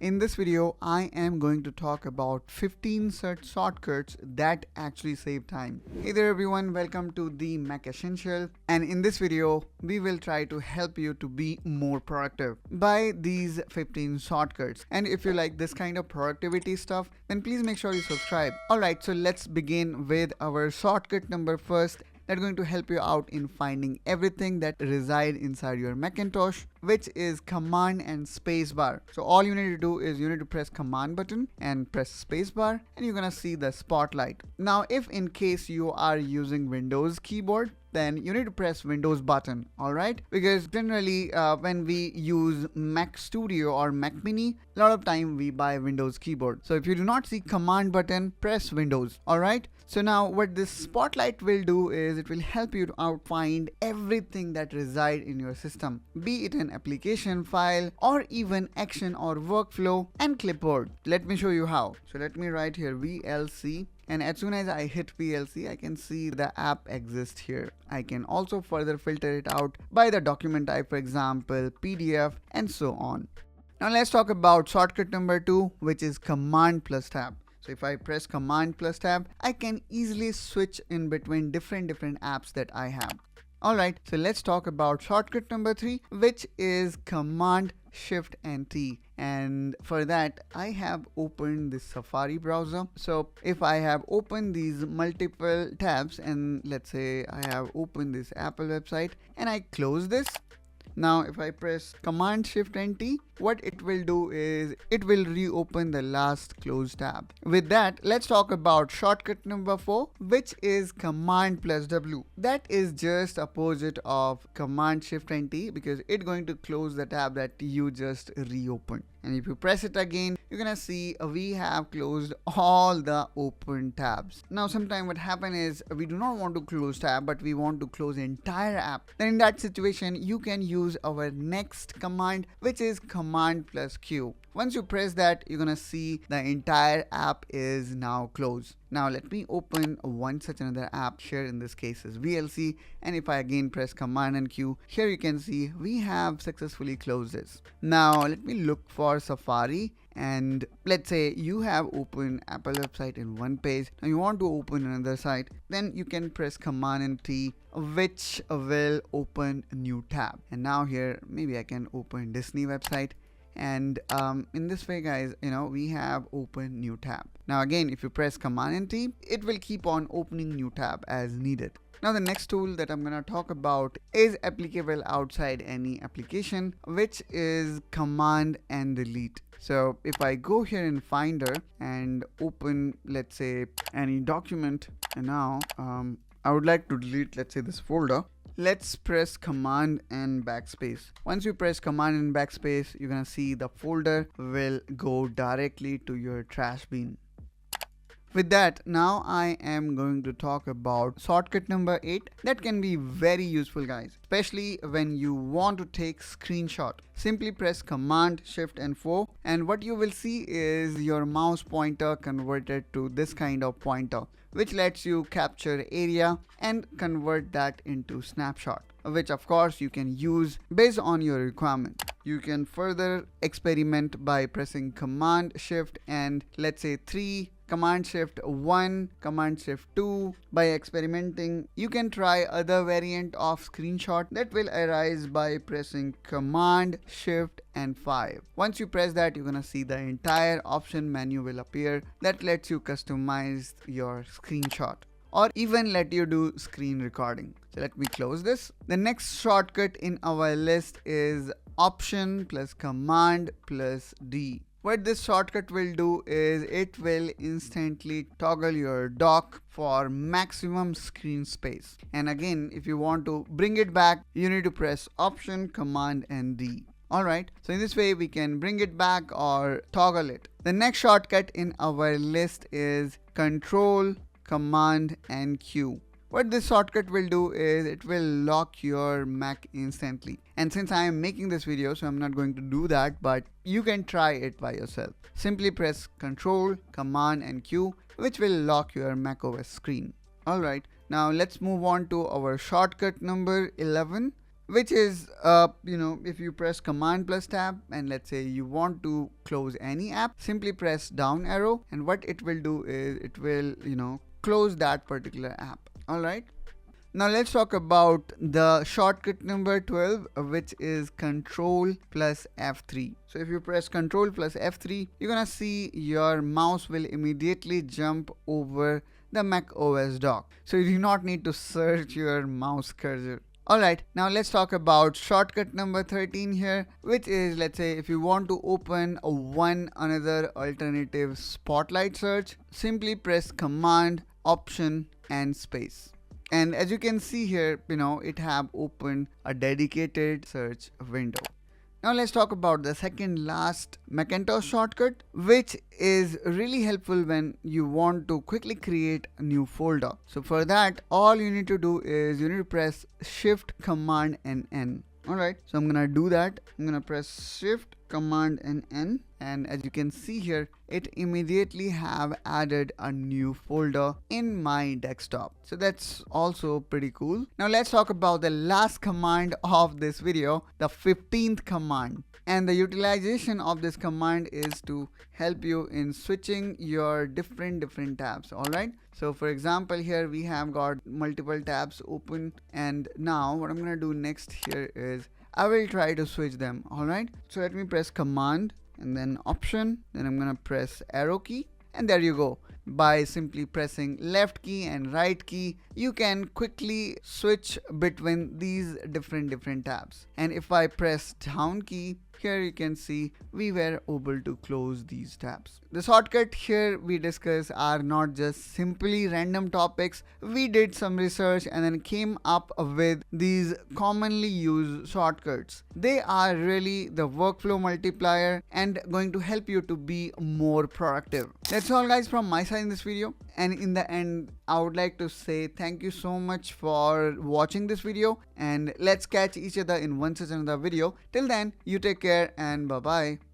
In this video, I am going to talk about 15 such shortcuts that actually save time. Hey there everyone, welcome to the Mac Essential, and in this video, we will try to help you to be more productive by these 15 shortcuts. And if you like this kind of productivity stuff, then please make sure you subscribe. Alright, so let's begin with our shortcut number first. That's going to help you out in finding everything that reside inside your Macintosh, which is command and space bar. So all you need to do is you need to press command button and press space bar, and you're gonna see the spotlight. Now if in case you are using Windows keyboard, then you need to press Windows button, alright? Because generally when we use Mac Studio or Mac Mini, a lot of time we buy Windows keyboard. So if you do not see command button, press Windows, alright? So now what this spotlight will do is it will help you to out find everything that reside in your system, be it an application file or even action or workflow and clipboard. Let me show you how. So let me write here VLC. And as soon as I hit VLC, I can see the app exists here. I can also further filter it out by the document type, for example, PDF and so on. Now let's talk about shortcut number 2, which is command plus tab. So if I press command plus tab, I can easily switch in between different apps that I have. Alright, so let's talk about shortcut number 3, which is command shift and T. And for that I have opened the Safari browser. So if I have opened these multiple tabs, and let's say I have opened this Apple website and I close this. Now if I press command shift and T, what it will do is it will reopen the last closed tab. With that, let's talk about shortcut number 4, which is command plus W. That is just opposite of command shift and T, because it's going to close the tab that you just reopened. And if you press it again, you're gonna see we have closed all the open tabs. Now sometimes what happens is we do not want to close tab, but we want to close entire app. Then in that situation, you can use our next command, which is command plus Q. Once you press that, you're gonna see the entire app is now closed. Now let me open one such another app. Here in this case is VLC, and if I again press command and Q, here you can see we have successfully closed this. Now let me look for Safari, and let's say you have opened Apple website in one page. Now you want to open another site, then you can press command and T, which will open a new tab. And now here maybe I can open Disney website. And in this way, guys, we have open new tab. Now again, if you press command and T, it will keep on opening new tab as needed. Now the next tool that I'm gonna talk about is applicable outside any application, which is command and delete. So if I go here in Finder and open, let's say, any document, and now I would like to delete, let's say, this folder. Let's press command and backspace. Once you press command and backspace, you're gonna see the folder will go directly to your trash bin. With that, now I am going to talk about shortcut number 8 that can be very useful, guys, especially when you want to take screenshot. Simply press command shift and 4, and what you will see is your mouse pointer converted to this kind of pointer, which lets you capture area and convert that into snapshot, which of course you can use based on your requirement. You can further experiment by pressing command shift and let's say 3, command shift 1, command shift 2. By experimenting, you can try other variant of screenshot that will arise by pressing command shift and 5. Once you press that, you're gonna see the entire option menu will appear that lets you customize your screenshot or even let you do screen recording. So let me close this. The next shortcut in our list is option plus command plus D. What this shortcut will do is it will instantly toggle your dock for maximum screen space. And again, if you want to bring it back, you need to press option, command and D. Alright, so in this way we can bring it back or toggle it. The next shortcut in our list is control, command and Q. What this shortcut will do is it will lock your Mac instantly. And since I am making this video, so I'm not going to do that, but you can try it by yourself. Simply press Control, Command and Q, which will lock your macOS screen. Alright, now let's move on to our shortcut number 11, which is, if you press Command plus Tab and let's say you want to close any app, simply press down arrow, and what it will do is it will, close that particular app. Alright. Now let's talk about the shortcut number 12, which is Control plus F3. So if you press Control plus F3, you're gonna see your mouse will immediately jump over the macOS dock. So you do not need to search your mouse cursor. Alright, now let's talk about shortcut number 13 here, which is, let's say if you want to open one another alternative spotlight search, simply press Command, Option and space. And as you can see here, it have opened a dedicated search window. Now let's talk about the second last Macintosh shortcut, which is really helpful when you want to quickly create a new folder. So for that, all you need to do is you need to press Shift, Command and N. Alright, so I'm gonna do that. I'm gonna press Shift, Command and N, and as you can see here, it immediately have added a new folder in my desktop. So that's also pretty cool. Now let's talk about the last command of this video, the 15th command. And the utilization of this command is to help you in switching your different tabs. Alright, so for example, here we have got multiple tabs open, and now what I'm gonna do next here is I will try to switch them. Alright, so let me press Command and then Option, then I'm gonna press arrow key, and there you go. By simply pressing left key and right key, you can quickly switch between these different tabs. And if I press down key, here you can see we were able to close these tabs. The shortcut here we discuss are not just simply random topics. We did some research and then came up with these commonly used shortcuts. They are really the workflow multiplier and going to help you to be more productive. That's all guys from my side in this video. And in the end, I would like to say thank you so much for watching this video, and let's catch each other in one such another video. Till then, you take care and bye bye.